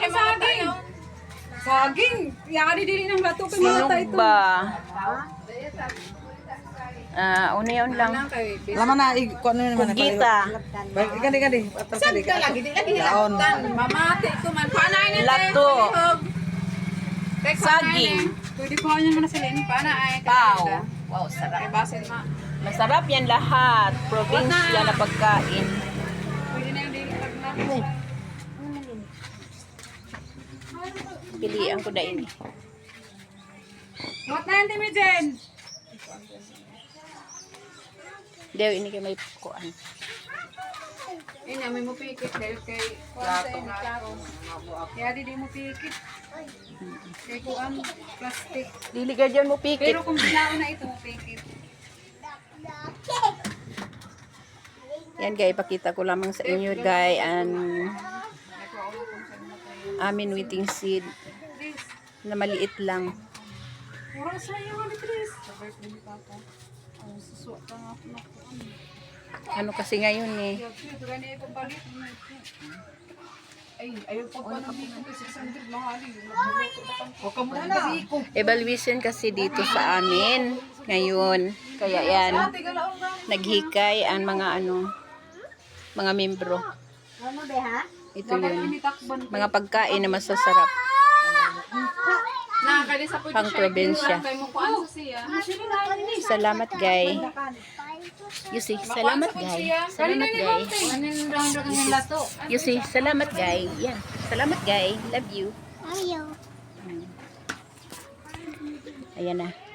kay saging. Saging. Yari dili ng lato kay Sino mata ito. ba? Union lang. Laman na, kung ano naman. Kugita. Gani. Saan ka lagi? Di lagi hilatan. Mamati ko man. Paanayin nito. Lato. Saging. Pwede ko naman na sila. Paanayin. Pau. Wow, Kay sarap. basin ma. Masarap yan lahat. Probinsya na pagkain. Pwede na yung dili pag Pilihan ko na ini. What na yan, Timijen? Dew, ini kay may kuan. Yun na, may mo pikit dahil kay kuwan sa inyo. Kaya di mo pikit. Kay kuwan, plastic. Dili ka dyan mo pikit. Pero kung binaon na ito, mo pikit. Yan guys, ipakita ko lamang sa inyo guys ang amin waiting seed na maliit lang. Mura sa iyo, Tris. Sabay ko ni Papa. Ang susuot ka nga ako na kuwan. Ano kasi ngayon eh. Ito gani ay pagbalik. Ay, ayaw pa pa ng biko kasi 600 mahali. Huwag ka muna na biko. Evaluation kasi dito sa amin ngayon. Kaya yan, naghikay ang mga mga membro. Ito yun. Mga pagkain na masasarap. Pang probinsya. Salamat guys. You see, salamat guys. Salamat guys. You see, salamat guys. Yan. Salamat guys. Love you. Ayan na.